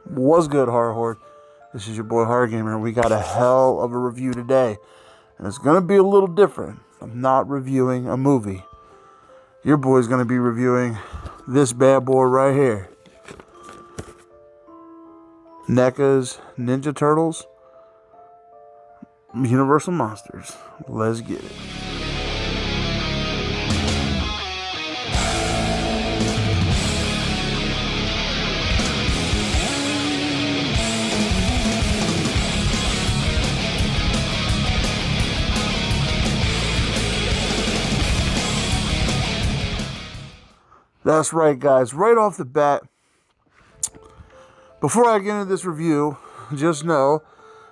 What's good, Horror Horde? This is your boy Horror Gamer. We got a hell of a review today, and it's gonna be a little different. I'm not reviewing a movie. Your boy's gonna be reviewing this bad boy right here. Necas Ninja Turtles Universal Monsters. Let's get it. That's right, guys. Right off the bat, before I get into this review, just know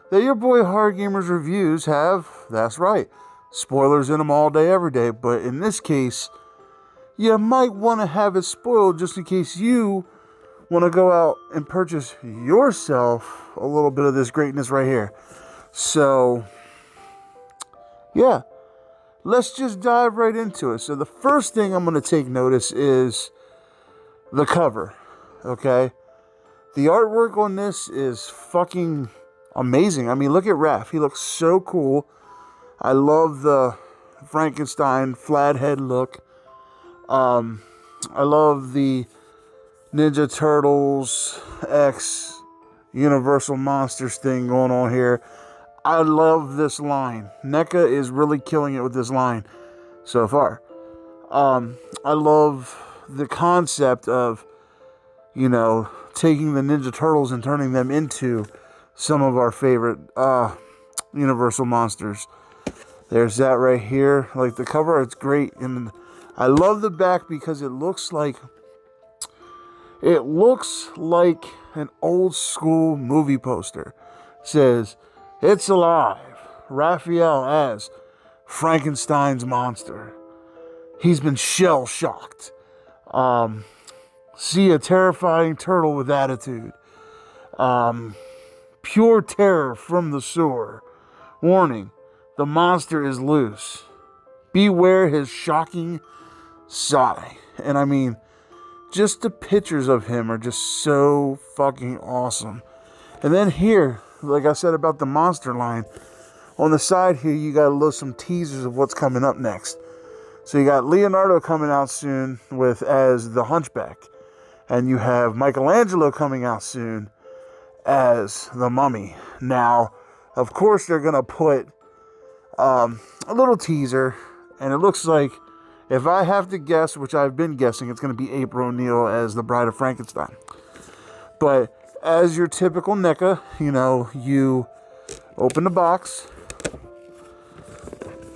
that your boy Horror Gamer's reviews have, that's right, spoilers in them all day, every day. But in this case, you might want to have it spoiled just in case you want to go out and purchase yourself a little bit of this greatness right here. So, yeah. Let's just dive right into it. So the first thing I'm going to take notice is the cover, okay? The artwork on this is fucking amazing. I mean, look at Raph. He looks so cool. I love the Frankenstein flat head look. I love the Ninja Turtles X Universal Monsters thing going on here. I love this line. NECA is really killing it with this line so far. I love the concept of, you know, taking the Ninja Turtles and turning them into some of our favorite Universal Monsters. There's that right here. Like the cover, it's great. And I love the back because it looks like an old school movie poster. It says, "It's alive. Raphael as Frankensteins Monster. He's been shell-shocked. See a terrifying turtle with attitude. Pure terror from the sewer. Warning, the monster is loose. Beware his shocking sigh." And I mean, just the pictures of him are just so fucking awesome. And then here, like I said about the monster line, on the side here, you got some teasers of what's coming up next. So you got Leonardo coming out soon as the Hunchback. And you have Michelangelo coming out soon as the Mummy. Now, of course, they're going to put a little teaser. And it looks like, if I have to guess, which I've been guessing, it's going to be April O'Neil as the Bride of Frankenstein. But as your typical NECA, you know, you open the box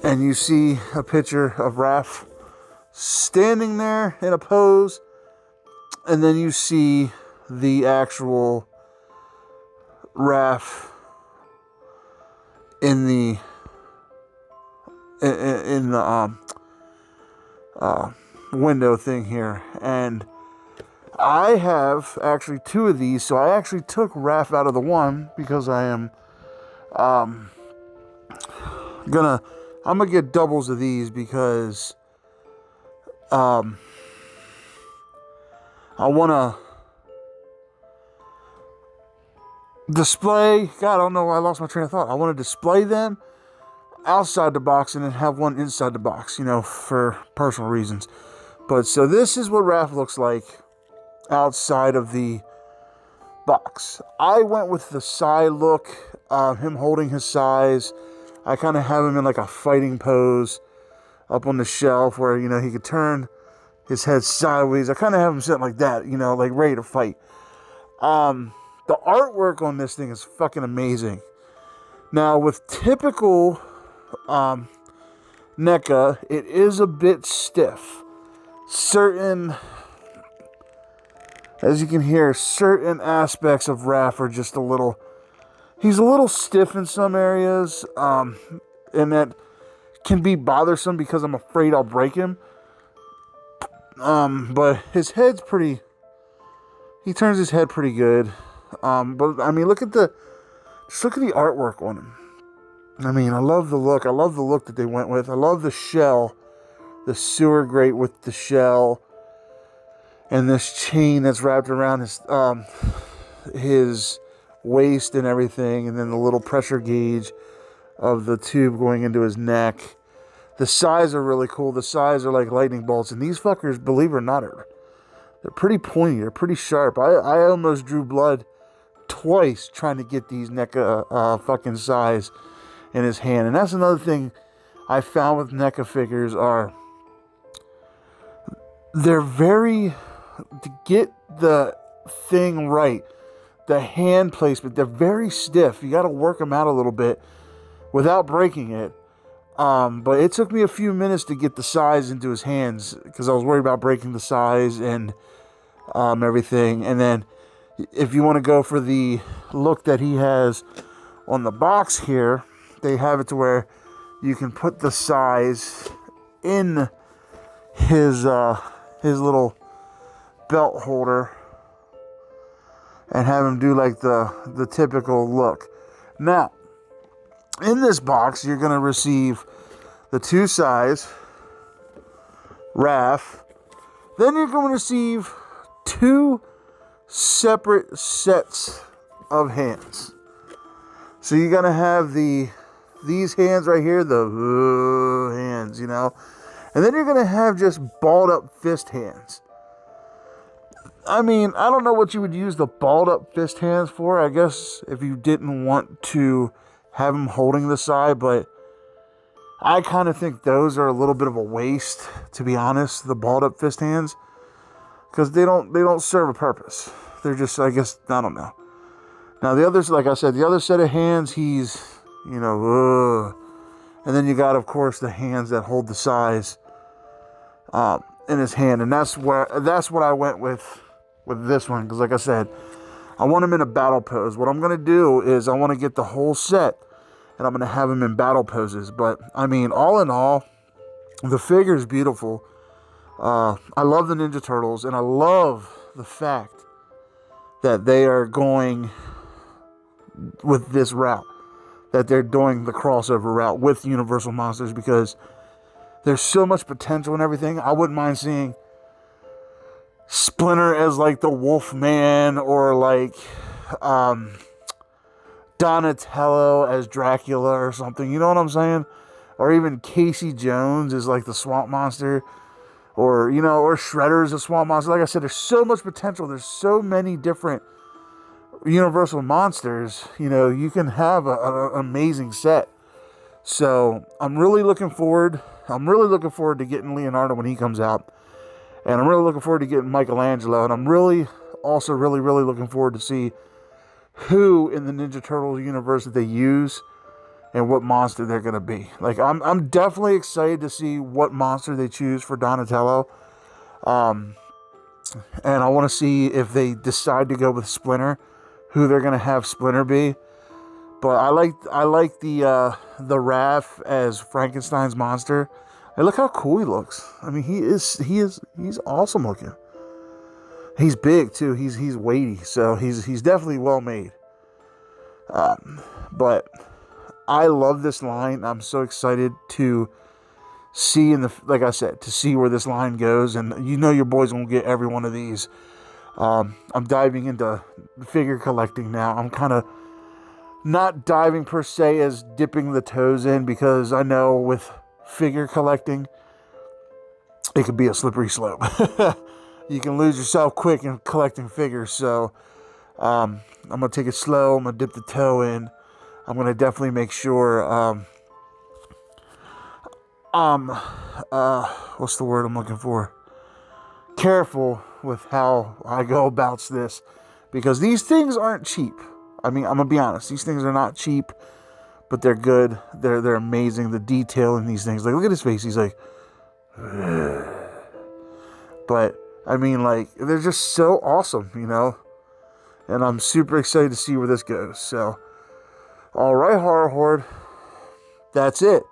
and you see a picture of Raph standing there in a pose, and then you see the actual Raph in the window thing here. And I have actually two of these, so I actually took Raph out of the one because I am I'm gonna get doubles of these because I wanna display. God, I don't know why I lost my train of thought. I want to display them outside the box and then have one inside the box, you know, for personal reasons. But so this is what Raph looks like outside of the box. I went with the sai look, him holding his sais. I kind of have him in like a fighting pose up on the shelf where, you know, he could turn his head sideways. I kind of have him sitting like that, you know, like ready to fight. The artwork on this thing is fucking amazing. Now, with typical NECA, it is a bit stiff. As you can hear, certain aspects of Raph are just he's a little stiff in some areas, and that can be bothersome because I'm afraid I'll break him. But his head's he turns his head pretty good. But I mean, look at the artwork on him. I mean, I love the look. I love the look that they went with. I love the shell, the sewer grate with the shell. And this chain that's wrapped around his his waist and everything, and then the little pressure gauge of the tube going into his neck. The size are really cool. The size are like lightning bolts, and these fuckers, believe it or not, they're pretty pointy. They're pretty sharp. I almost drew blood twice trying to get these NECA fucking size in his hand. And that's another thing I found with NECA figures are they're very, to get the thing right, the hand placement, they're very stiff. You got to work them out a little bit without breaking it. But it took me a few minutes to get the size into his hands because I was worried about breaking the size and everything. And then if you want to go for the look that he has on the box here, they have it to where you can put the size in his little belt holder and have him do like the typical look. Now, in this box, you're going to receive the 2 size Raph. Then you're going to receive 2 separate sets of hands. So you're going to have these hands right here, the hands, you know. And then you're going to have just balled up fist hands. I mean, I don't know what you would use the balled up fist hands for. I guess if you didn't want to have him holding the side, but I kind of think those are a little bit of a waste, to be honest, the balled up fist hands, because they don't serve a purpose. They're just, I guess, I don't know. Now the others, like I said, the other set of hands, he's, you know, and then you got, of course, the hands that hold the size in his hand, and that's what I went with this one, because like I said, I want him in a battle pose. What I'm going to do is I want to get the whole set, and I'm going to have him in battle poses. But, I mean, all in all, the figure is beautiful. I love the Ninja Turtles, and I love the fact that they are going with this route, that they're doing the crossover route with Universal Monsters, because there's so much potential and everything. I wouldn't mind seeing Splinter as like the Wolfman, or like Donatello as Dracula or something, you know what I'm saying? Or even Casey Jones as like the Swamp Monster, or, you know, or Shredder as a Swamp Monster. Like I said, there's so much potential. There's so many different Universal Monsters. You know, you can have an amazing set. So I'm really looking forward. To getting Leonardo when he comes out. And I'm really looking forward to getting Michelangelo. And I'm really looking forward to see who in the Ninja Turtles universe that they use and what monster they're going to be. Like, I'm definitely excited to see what monster they choose for Donatello. And I want to see if they decide to go with Splinter, who they're going to have Splinter be. But I like the Raph as Frankenstein's monster. Hey, look how cool he looks. I mean, he's awesome looking. He's big too. He's weighty, so he's definitely well made. But I love this line. I'm so excited to see like I said, to see where this line goes. And you know your boy's gonna get every one of these. I'm diving into figure collecting now. I'm kind of not diving per se as dipping the toes in, because I know with figure collecting, it could be a slippery slope. You can lose yourself quick in collecting figures. So I'm going to take it slow. I'm going to dip the toe in. I'm going to definitely make sure what's the word I'm looking for? Careful with how I go about this, because these things aren't cheap. I mean, I'm going to be honest. These things are not cheap, but they're good. They're amazing. The detail in these things. Like, look at his face. He's like, ugh. But, I mean, like, they're just so awesome, you know? And I'm super excited to see where this goes. So, all right, Horror Horde. That's it.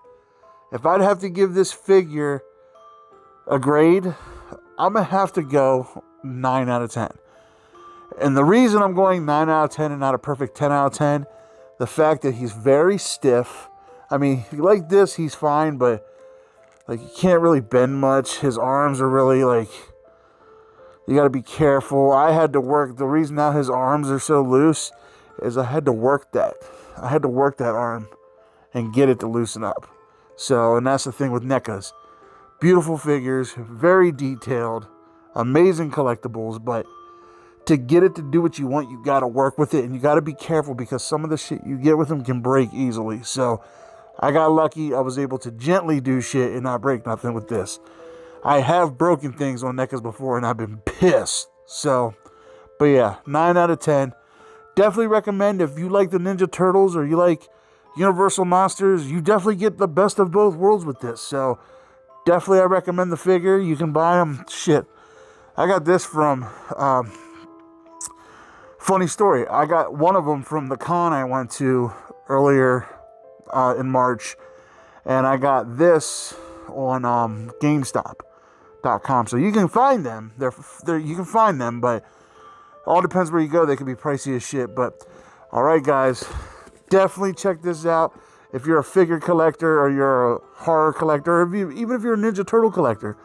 If I'd have to give this figure a grade, I'm going to have to go 9 out of 10. And the reason I'm going 9 out of 10 and not a perfect 10 out of 10, the fact that he's very stiff. I mean, like this, he's fine, but like, he can't really bend much. His arms are really like, You got to be careful. I had to work. The reason now his arms are so loose is I had to work that. I had to work that arm and get it to loosen up. So, and that's the thing with Necas. Beautiful figures, very detailed, amazing collectibles, but to get it to do what you want, you got to work with it, and you got to be careful because some of the shit you get with them can break easily. So, I got lucky. I was able to gently do shit and not break nothing with this. I have broken things on Necas before, and I've been pissed. So, but yeah, 9 out of 10. Definitely recommend if you like the Ninja Turtles or you like Universal Monsters, you definitely get the best of both worlds with this. So, definitely I recommend the figure. You can buy them. Shit. I got this from, funny story. I got one of them from the con I went to earlier in March. And I got this on GameStop.com. So you can find them. You can find them, but all depends where you go. They can be pricey as shit. But, alright guys. Definitely check this out. If you're a figure collector or you're a horror collector, or even if you're a Ninja Turtle collector,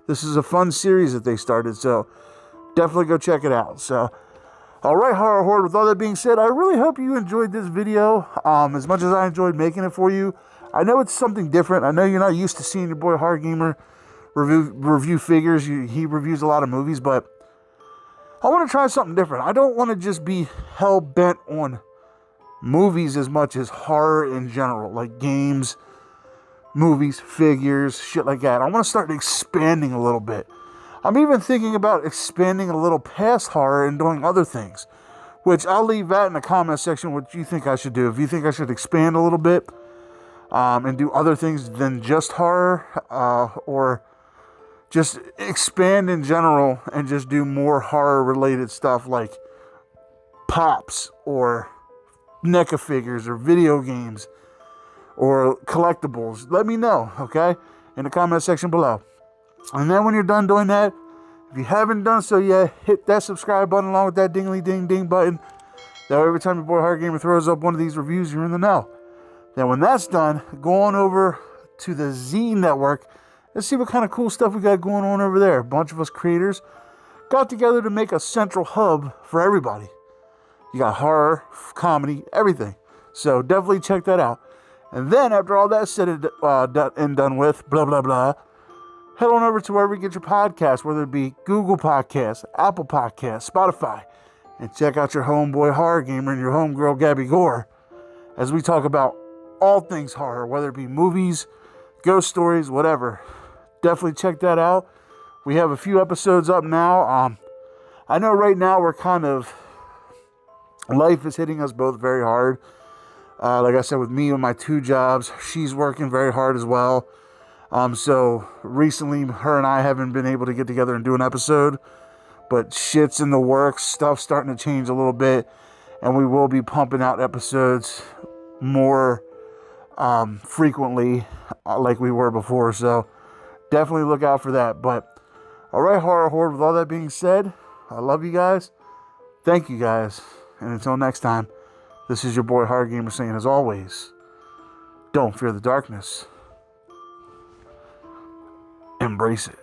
this is a fun series that they started. So definitely go check it out. So, alright, Horror Horde, with all that being said, I really hope you enjoyed this video as much as I enjoyed making it for you. I know it's something different. I know you're not used to seeing your boy H0rr0r Gamer review figures. He reviews a lot of movies, but I want to try something different. I don't want to just be hell-bent on movies as much as horror in general, like games, movies, figures, shit like that. I want to start expanding a little bit. I'm even thinking about expanding a little past horror and doing other things, which I'll leave that in the comment section what you think I should do. If you think I should expand a little bit and do other things than just horror, or just expand in general and just do more horror related stuff like pops or NECA figures or video games or collectibles, let me know, okay, in the comment section below. And then when you're done doing that, if you haven't done so yet, hit that subscribe button along with that dingly ding ding button. That way every time your boy H0rr0r Gamer throws up one of these reviews, you're in the know. Then when that's done, go on over to the Z Network. Let's see what kind of cool stuff we got going on over there. A bunch of us creators got together to make a central hub for everybody. You got horror, comedy, everything. So definitely check that out. And then after all that's said and done with, blah, blah, blah, head on over to wherever you get your podcast, whether it be Google Podcasts, Apple Podcasts, Spotify, and check out your homeboy H0rr0r Gamer and your homegirl Gabby Gore as we talk about all things horror, whether it be movies, ghost stories, whatever. Definitely check that out. We have a few episodes up now. I know right now we're kind of... life is hitting us both very hard. Like I said, with me and my 2 jobs, she's working very hard as well. So recently, her and I haven't been able to get together and do an episode. But shit's in the works. Stuff's starting to change a little bit. And we will be pumping out episodes more frequently like we were before. So definitely look out for that. But alright, Horror Horde, with all that being said, I love you guys. Thank you guys. And until next time, this is your boy H0rr0r Gamer saying, as always, don't fear the darkness. Embrace it.